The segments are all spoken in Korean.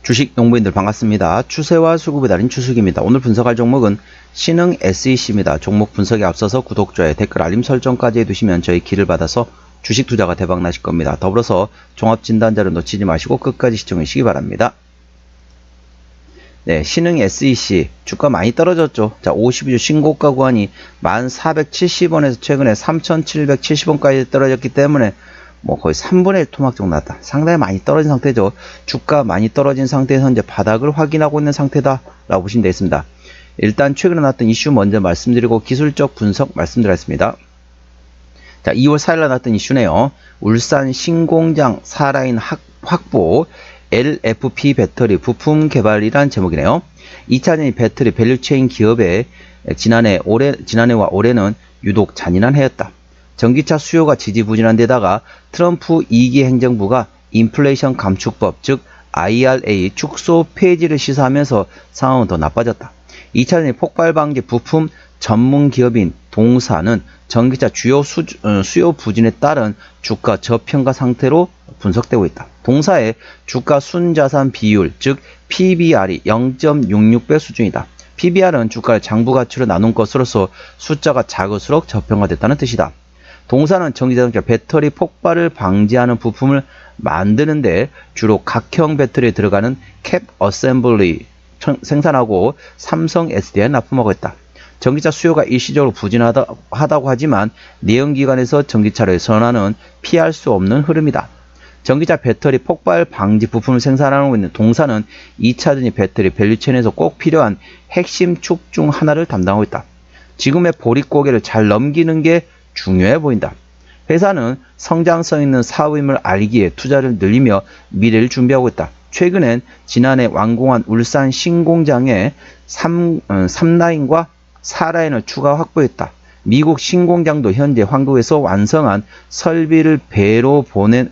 주식 농부인들 반갑습니다. 추세와 수급의 달인 추수기입니다. 오늘 분석할 종목은 신흥 SEC입니다. 종목 분석에 앞서서 구독, 좋아요, 댓글, 알림 설정까지 해두시면 저희 길을 받아서 주식 투자가 대박 나실 겁니다. 더불어서 종합진단자를 놓치지 마시고 끝까지 시청해 주시기 바랍니다. 네, 신흥 SEC 주가 많이 떨어졌죠. 자, 52주 신고가 구간이 1470원에서 최근에 3770원까지 떨어졌기 때문에 거의 3분의 1 토막 정도 났다. 상당히 많이 떨어진 상태죠. 주가 많이 떨어진 상태에서 현재 바닥을 확인하고 있는 상태다라고 보시면 되겠습니다. 일단 최근에 나왔던 이슈 먼저 말씀드리고 기술적 분석 말씀드리겠습니다. 자, 2월 4일 날 나왔던 이슈네요. 울산 신공장 사라인 확보 LFP 배터리 부품 개발이란 제목이네요. 2차전지 배터리 밸류체인 기업의 지난해와 올해는 유독 잔인한 해였다. 전기차 수요가 지지부진한 데다가 트럼프 2기 행정부가 인플레이션 감축법 즉 IRA 축소 폐지를 시사하면서 상황은 더 나빠졌다. 2차전지 폭발 방지 부품 전문 기업인 동사는 전기차 수요 부진에 따른 주가 저평가 상태로 분석되고 있다. 동사의 주가 순자산 비율 즉 PBR이 0.66배 수준이다. PBR은 주가의 장부 가치로 나눈 것으로서 숫자가 작을수록 저평가됐다는 뜻이다. 동사는 전기자동차 배터리 폭발을 방지하는 부품을 만드는데 주로 각형 배터리에 들어가는 캡 어셈블리 생산하고 삼성 SDI에 납품하고 있다. 전기차 수요가 일시적으로 부진하다고 하지만 내연기관에서 전기차를 선호하는 피할 수 없는 흐름이다. 전기차 배터리 폭발 방지 부품을 생산하고 있는 동사는 2차전지 배터리 밸류체인에서 꼭 필요한 핵심 축 중 하나를 담당하고 있다. 지금의 보릿고개를 잘 넘기는 게 중요해 보인다. 회사는 성장성 있는 사업임을 알기에 투자를 늘리며 미래를 준비하고 있다. 최근엔 지난해 완공한 울산 신공장에 3라인과 4라인을 추가 확보했다. 미국 신공장도 현재 한국에서 완성한 설비를 배로 보낸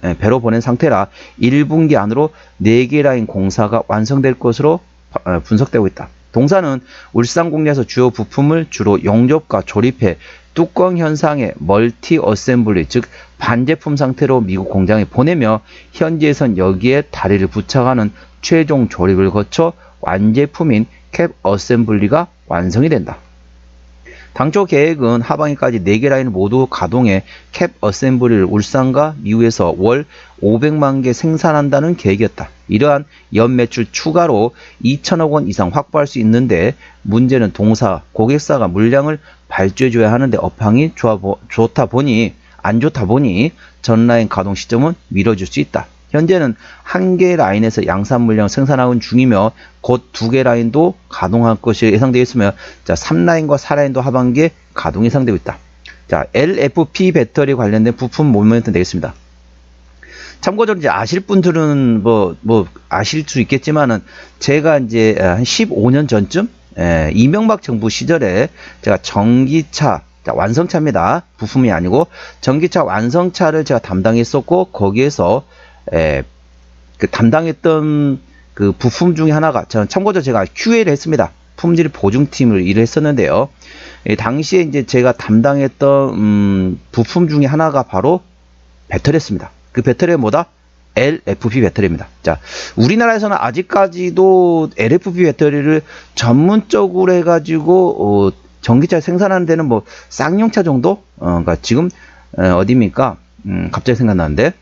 상태라 1분기 안으로 4개 라인 공사가 완성될 것으로 분석되고 있다. 동사는 울산 공장에서 주요 부품을 주로 용접과 조립해 뚜껑 현상의 멀티 어셈블리 즉 반제품 상태로 미국 공장에 보내며 현지에선 여기에 다리를 부착하는 최종 조립을 거쳐 완제품인 캡 어셈블리가 완성이 된다. 당초 계획은 하반기까지 4개 라인을 모두 가동해 캡 어셈블리를 울산과 미국에서 월 500만 개 생산한다는 계획이었다. 이러한 연매출 추가로 2천억 원 이상 확보할 수 있는데 문제는 동사, 고객사가 물량을 발주해줘야 하는데 업황이 안 좋다 보니 전 라인 가동 시점은 미뤄질 수 있다. 현재는 1개 라인에서 양산 물량을 생산하고 중이며 곧 2개 라인도 가동할 것이 예상되어 있으며 3라인과 4라인도 하반기에 가동 예상되고 있다. 자, LFP 배터리 관련된 부품 모멘텀 되겠습니다. 참고적으로 이제 아실 분들은 아실 수 있겠지만은 제가 이제 한 15년 전쯤 이명박 정부 시절에 제가 전기차 완성차입니다. 부품이 아니고 전기차 완성차를 제가 담당했었고 거기에서 담당했던 그 부품 중에 하나가 저는 참고적으로 제가 QA를 했습니다. 품질 보증팀을 일을 했었는데요. 당시에 이제 제가 담당했던 부품 중에 하나가 바로 배터리였습니다. 그 배터리가 뭐다? LFP 배터리입니다. 자, 우리나라에서는 아직까지도 LFP 배터리를 전문적으로 해가지고 전기차 생산하는 데는 쌍용차 정도? 그러니까 지금 어디입니까? 갑자기 생각나는데.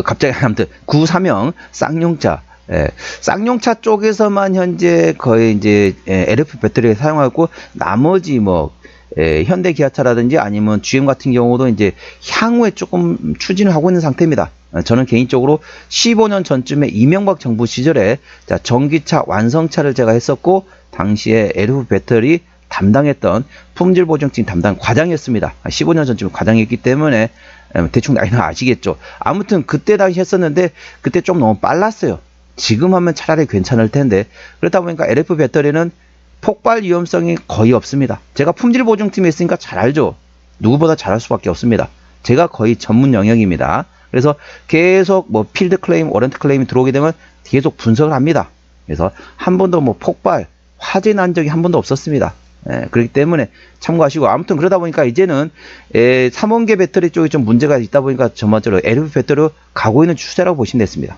갑자기 아무튼 93형 쌍용차. 쌍용차 쪽에서만 현재 거의 이제 LFP 배터리를 사용하고 나머지 현대 기아차라든지 아니면 GM 같은 경우도 이제 향후에 조금 추진을 하고 있는 상태입니다. 저는 개인적으로 15년 전쯤에 이명박 정부 시절에 전기차 완성차를 제가 했었고 당시에 LFP 배터리 담당했던 품질보증팀 담당 과장이었습니다. 15년 전쯤에 과장이었기 때문에 대충 나이는 아시겠죠. 아무튼 그때 당시 했었는데 그때 좀 너무 빨랐어요. 지금 하면 차라리 괜찮을 텐데 그렇다 보니까 LFP 배터리는 폭발 위험성이 거의 없습니다. 제가 품질보증팀에 있으니까 잘 알죠. 누구보다 잘할 수밖에 없습니다. 제가 거의 전문 영역입니다. 그래서 계속 필드 클레임, 워런트 클레임이 들어오게 되면 계속 분석을 합니다. 그래서 한 번도 폭발, 화재 난 적이 한 번도 없었습니다. 그렇기 때문에 참고하시고 아무튼 그러다 보니까 이제는 3원계 배터리 쪽에 좀 문제가 있다 보니까 전반적으로 LFP 배터리로 가고 있는 추세라고 보시면 됐습니다.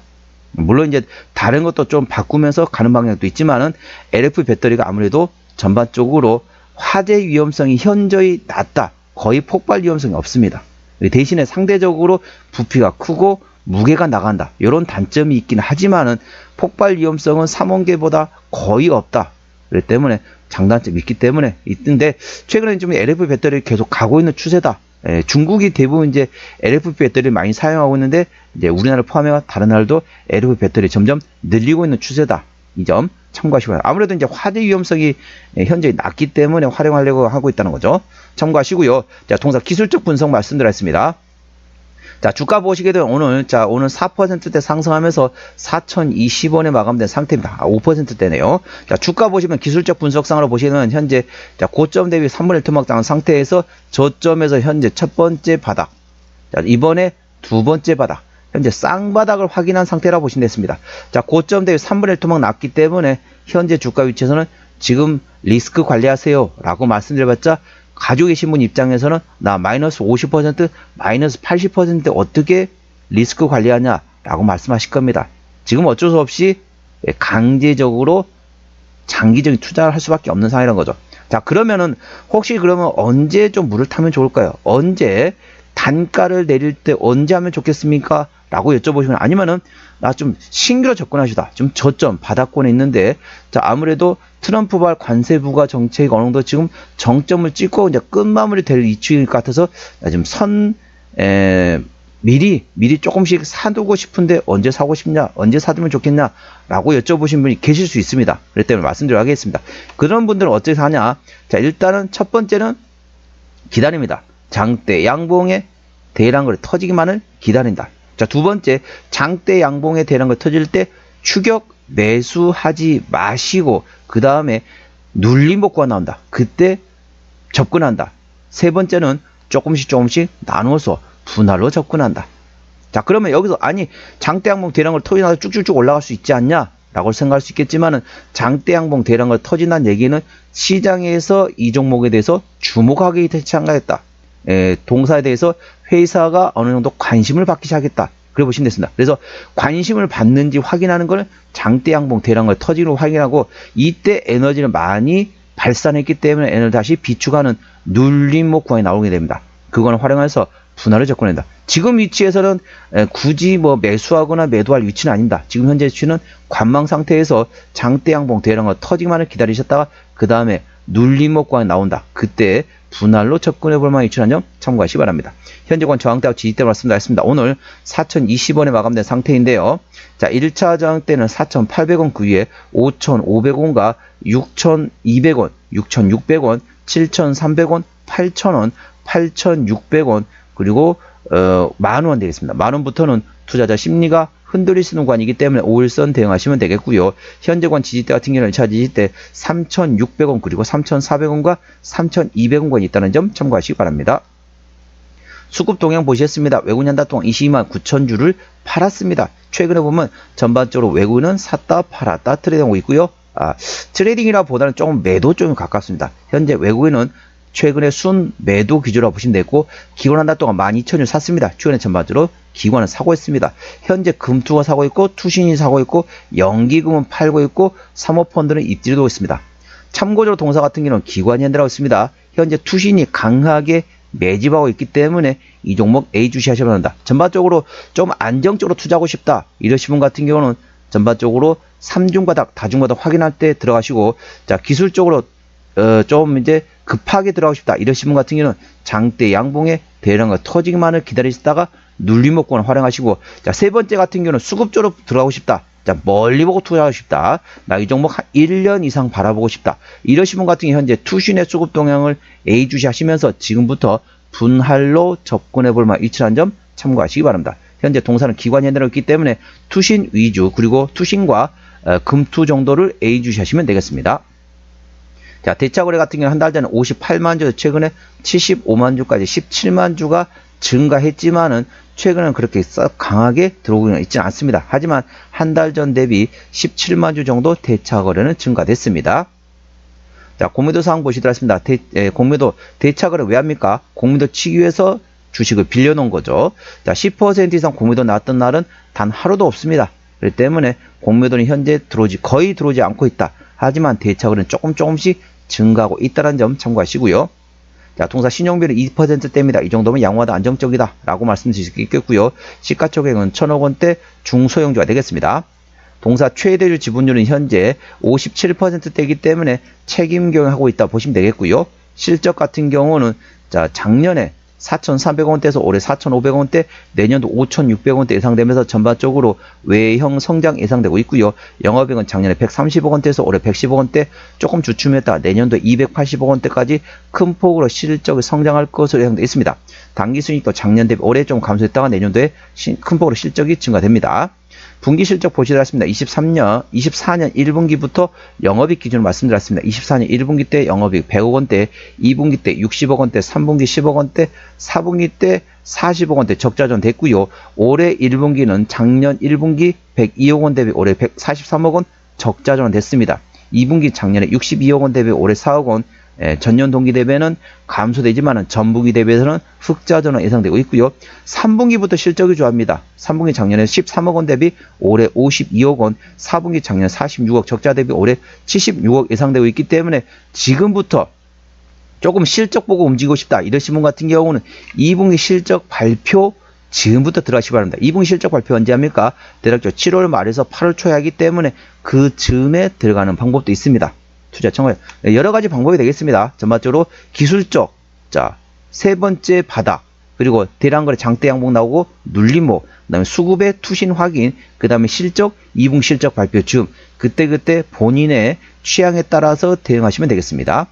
물론 이제 다른 것도 좀 바꾸면서 가는 방향도 있지만은 LFP 배터리가 아무래도 전반적으로 화재 위험성이 현저히 낮다. 거의 폭발 위험성이 없습니다. 대신에 상대적으로 부피가 크고 무게가 나간다. 이런 단점이 있긴 하지만은 폭발 위험성은 3원계보다 거의 없다. 그렇기 때문에 장단점이 있기 때문에 있는데 최근에 좀 LFP 배터리를 계속 가고 있는 추세다. 중국이 대부분 이제 LFP 배터리를 많이 사용하고 있는데 이제 우리나라를 포함해 다른 나라도 LFP 배터리 점점 늘리고 있는 추세다. 이 점 참고하시기 바랍니다. 아무래도 이제 화재 위험성이 현재 낮기 때문에 활용하려고 하고 있다는 거죠. 참고하시고요. 자, 동사 기술적 분석 말씀드렸습니다. 자, 주가 보시게 되면 오늘 4%대 상승하면서 4,020원에 마감된 상태입니다. 5%대네요. 자, 주가 보시면 기술적 분석상으로 보시면 현재 고점 대비 3분의 1 토막당한 상태에서 저점에서 현재 첫 번째 바닥, 자, 이번에 두 번째 바닥, 현재 쌍바닥을 확인한 상태라고 보시면 됐습니다. 자, 고점 대비 3분의 1 토막 났기 때문에 현재 주가 위치에서는 지금 리스크 관리하세요 라고 말씀드려봤자 가지고 계신 분 입장에서는 나 마이너스 50%, 마이너스 80% 어떻게 리스크 관리하냐 라고 말씀하실 겁니다. 지금 어쩔 수 없이 강제적으로 장기적인 투자를 할 수밖에 없는 상황이라는 거죠. 자, 그러면은 혹시 그러면 언제 좀 물을 타면 좋을까요? 언제 단가를 내릴 때 언제 하면 좋겠습니까? 라고 여쭤보시면 아니면은 나 좀 신규로 접근하시다. 좀 저점 바닥권에 있는데 자, 아무래도 트럼프발 관세 부과 정책이 어느 정도 지금 정점을 찍고 이제 끝마무리 될 이치일 것 같아서 좀 미리 조금씩 사두고 싶은데 언제 사고 싶냐? 언제 사두면 좋겠냐? 라고 여쭤보신 분이 계실 수 있습니다. 그렇기 때문에 말씀드리도록 하겠습니다. 그런 분들은 어떻게 사냐? 자, 일단은 첫 번째는 기다립니다. 장대 양봉의 대량거래 터지기만을 기다린다. 자, 두 번째, 장대 양봉의 대량거래 터질 때 추격 매수하지 마시고 그 다음에 눌림 복구가 나온다. 그때 접근한다. 세 번째는 조금씩 나눠서 분할로 접근한다. 자, 그러면 여기서 아니 장대 양봉 대량거래 터지나서 쭉쭉쭉 올라갈 수 있지 않냐? 라고 생각할 수 있겠지만은 장대 양봉 대량거래 터진다는 얘기는 시장에서 이 종목에 대해서 주목하기 시작하겠다. 동사에 대해서 회사가 어느 정도 관심을 받기 시작했다. 그래 보시면 됐습니다. 그래서 관심을 받는지 확인하는 걸 장대 양봉 대량거래 터지로 확인하고 이때 에너지를 많이 발산했기 때문에 에너지 다시 비축하는 눌림목 구간이 나오게 됩니다. 그거는 활용해서 분할을 접근한다. 지금 위치에서는 굳이 뭐 매수하거나 매도할 위치는 아닙니다. 지금 현재 위치는 관망 상태에서 장대 양봉 대량거래 터지기만을 기다리셨다가 그 다음에 눌림목 구간이 나온다. 그때 분할로 접근해 볼 만한 위치라는 점 참고하시기 바랍니다. 현재권 저항대와 지지대 말씀드렸습니다. 오늘 4,020원에 마감된 상태인데요. 자, 1차 저항대는 4,800원 그 위에 5,500원과 6,200원, 6,600원, 7,300원, 8,000원, 8,600원 그리고 10,000원 되겠습니다. 10,000원부터는 투자자 심리가 흔들릴 수 있는 구간이기 때문에 5일선 대응하시면 되겠고요. 현재권 지지대 같은 경우는 1차 지지대 3,600원 그리고 3,400원과 3,200원권이 있다는 점 참고하시기 바랍니다. 수급 동향 보시겠습니다. 외국인 한달 동안 22만 9천 주를 팔았습니다. 최근에 보면 전반적으로 외국인은 샀다 팔았다 트레이딩하고 있고요. 트레이딩이라 보다는 조금 매도 쪽에 가깝습니다. 현재 외국인은 최근에 순 매도 기조라고 보시면 되고 기관 한 달 동안 12,000주 샀습니다. 최근에 전반적으로 기관은 사고 있습니다. 현재 금투가 사고 있고 투신이 사고 있고 연기금은 팔고 있고 사모펀드는 입지를 있습니다. 참고적으로 동사 같은 경우는 기관이 현대라고 있습니다. 현재 투신이 강하게 매집하고 있기 때문에 이 종목 A 주시하셔야 한다. 전반적으로 좀 안정적으로 투자하고 싶다 이러신 분 같은 경우는 전반적으로 3중바닥 다중바닥 확인할 때 들어가시고 자 기술적으로 좀 이제 급하게 들어가고 싶다 이러신 분 같은 경우는 장대 양봉에 대량과 터지기만을 기다리시다가 눌림목권을 활용하시고 자 세 번째 같은 경우는 수급적으로 들어가고 싶다. 자 멀리 보고 투자하고 싶다. 나 이 종목 한 1년 이상 바라보고 싶다. 이러신 분 같은 경우 현재 투신의 수급 동향을 A 주시하시면서 지금부터 분할로 접근해 볼 만한 위치라는 점 참고하시기 바랍니다. 현재 동사는 기관 현대로 있기 때문에 투신 위주 그리고 투신과 금투 정도를 A 주시하시면 되겠습니다. 자, 대차거래 같은 경우는 한 달 전에 58만 주, 최근에 75만 주까지 17만 주가 증가했지만은 최근에는 그렇게 썩 강하게 들어오고 있지는 않습니다. 하지만 한 달 전 대비 17만 주 정도 대차거래는 증가됐습니다. 자, 공매도 사항 보시도록 하겠습니다. 공매도 대차거래 왜 합니까? 공매도 치기 위해서 주식을 빌려놓은 거죠. 자, 10% 이상 공매도 나왔던 날은 단 하루도 없습니다. 그렇기 때문에 공매도는 현재 거의 들어오지 않고 있다. 하지만 대차거래는 조금씩 증가하고 있다는 점 참고하시고요. 자, 동사 신용비율은 2%대입니다. 이 정도면 양호하다, 안정적이다 라고 말씀드릴 수 있겠고요. 시가총액은 1,000억 원대 중소형주가 되겠습니다. 동사 최대율 지분율은 현재 57%대이기 때문에 책임 경영하고 있다 보시면 되겠고요. 실적 같은 경우는 자, 작년에 4,300원대에서 올해 4,500원대, 내년도 5,600원대 예상되면서 전반적으로 외형 성장 예상되고 있고요. 영업이익은 작년에 130억원대에서 올해 110억원대, 조금 주춤했다가 내년도 280억원대까지 큰 폭으로 실적이 성장할 것으로 예상되어 있습니다. 당기순이익도 작년 대비 올해 좀 감소했다가 내년도에 큰 폭으로 실적이 증가됩니다. 분기 실적 보시겠습니다. 24년 1분기부터 영업이익 기준으로 말씀드렸습니다. 24년 1분기 때 영업이익 100억 원대, 2분기 때 60억 원대, 3분기 10억 원대, 4분기 때 40억 원대 적자전 됐고요. 올해 1분기는 작년 1분기 102억 원 대비 올해 143억 원 적자전 됐습니다. 2분기 작년에 62억 원 대비 올해 4억 원, 전년 동기 대비는 감소되지만 전분기 대비해서는 흑자전환 예상되고 있고요. 3분기부터 실적이 좋아합니다. 3분기 작년에 13억 원 대비 올해 52억 원, 4분기 작년 46억 적자 대비 올해 76억 예상되고 있기 때문에 지금부터 조금 실적 보고 움직이고 싶다 이러신 분 같은 경우는 2분기 실적 발표 지금부터 들어가시기 바랍니다. 2분기 실적 발표 언제 합니까? 대략적으로 7월 말에서 8월 초에 하기 때문에 그 즈음에 들어가는 방법도 있습니다. 투자 청구에 여러 가지 방법이 되겠습니다. 전반적으로 기술적, 자, 세 번째 바닥, 그리고 대량거래 장대 양봉 나오고 눌림목, 그 다음에 수급의 투신 확인, 그 다음에 실적, 2분기 실적 발표 즈음, 그때 본인의 취향에 따라서 대응하시면 되겠습니다.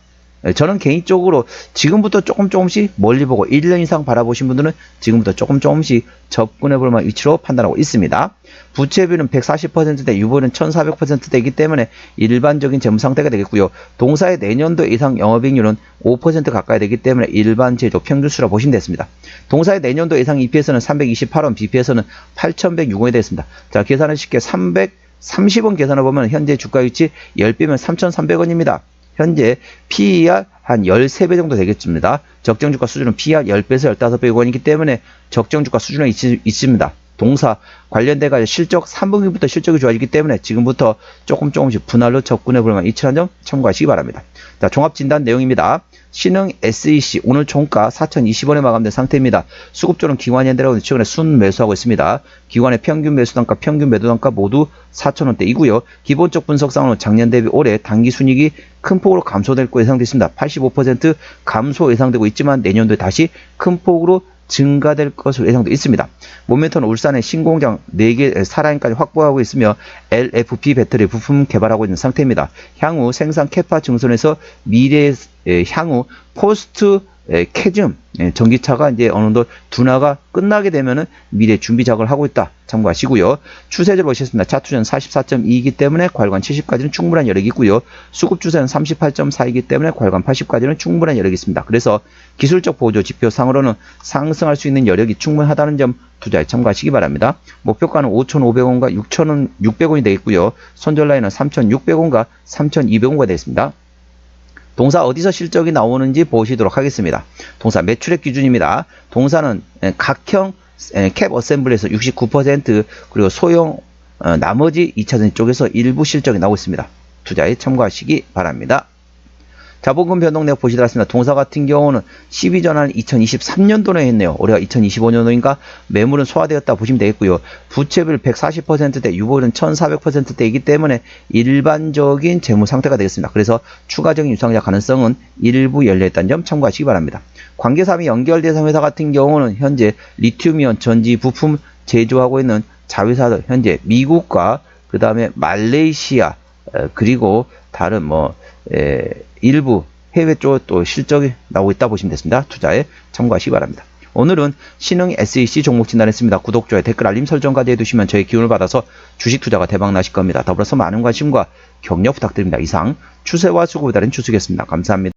저는 개인적으로 지금부터 조금씩 멀리 보고 1년 이상 바라보신 분들은 지금부터 조금씩 접근해 볼 만한 위치로 판단하고 있습니다. 부채비율은 140%대, 유보율은 1400%대이기 때문에 일반적인 재무 상태가 되겠고요. 동사의 내년도 예상 영업이익률은 5% 가까이 되기 때문에 일반 제조 평균수라 보시면 되겠습니다. 동사의 내년도 예상 EPS는 328원, BPS는 8106원이 되겠습니다. 자, 계산을 쉽게 330원 계산을 보면 현재 주가 위치 10배면 3300원입니다. 현재 PER 한 13배 정도 되겠습니다. 적정주가 수준은 PER 10배에서 15배이기 때문에 적정주가 수준에 있습니다. 동사 관련돼가 실적 3분기부터 실적이 좋아지기 때문에 지금부터 조금씩 분할로 접근해 볼 만한 이치라는 점 참고하시기 바랍니다. 자, 종합진단 내용입니다. 신흥 SEC 오늘 종가 4,020원에 마감된 상태입니다. 수급조는 기관현대라고 최근에 순매수하고 있습니다. 기관의 평균 매수단가, 평균 매도단가 모두 4,000원대이고요. 기본적 분석상으로는 작년 대비 올해 당기순이익이 큰 폭으로 감소될 것으로 예상되어 있습니다. 85% 감소 예상되고 있지만 내년도에 다시 큰 폭으로 증가될 것으로 예상되어 있습니다. 모멘텀은 울산에 신공장 4개 사라인까지 확보하고 있으며 LFP 배터리 부품 개발하고 있는 상태입니다. 향후 생산 캐파 증선에서 미래의 향후 포스트 캐즘 전기차가 이제 어느 정도 둔화가 끝나게 되면은 미래 준비 작업을 하고 있다 참고하시고요. 추세를 보시겠습니다. 차투전 44.2이기 때문에 과열관 70까지는 충분한 여력이 있고요. 수급 추세는 38.4이기 때문에 과열관 80까지는 충분한 여력이 있습니다. 그래서 기술적 보조 지표상으로는 상승할 수 있는 여력이 충분하다는 점 투자에 참고하시기 바랍니다. 목표가는 5,500원과 6,600원이 되겠고요. 손절 라인은 3,600원과 3,200원가 되겠습니다. 동사 어디서 실적이 나오는지 보시도록 하겠습니다. 동사 매출액 기준입니다. 동사는 각형 캡 어셈블리에서 69% 그리고 소형 나머지 2차전 쪽에서 일부 실적이 나오고 있습니다. 투자에 참고하시기 바랍니다. 자본금 변동 내역 보시도록 하겠습니다. 동사 같은 경우는 12전환을 2023년도에 했네요. 올해가 2025년도인가 매물은 소화되었다 보시면 되겠고요. 부채비율 140%대, 유보율은 1400%대이기 때문에 일반적인 재무 상태가 되겠습니다. 그래서 추가적인 유상자 가능성은 일부 열려있다는 점 참고하시기 바랍니다. 관계사업이 연결대상 회사 같은 경우는 현재 리튬이온 전지 부품 제조하고 있는 자회사들 현재 미국과 그 다음에 말레이시아 그리고 다른 일부 해외 쪽 또 실적이 나오고 있다 보시면 됐습니다. 투자에 참고하시기 바랍니다. 오늘은 신흥 SEC 종목 진단했습니다. 구독, 좋아요, 댓글, 알림 설정까지 해두시면 저의 기운을 받아서 주식 투자가 대박 나실 겁니다. 더불어서 많은 관심과 격려 부탁드립니다. 이상 추세와 수급에 따른 추수겠습니다. 감사합니다.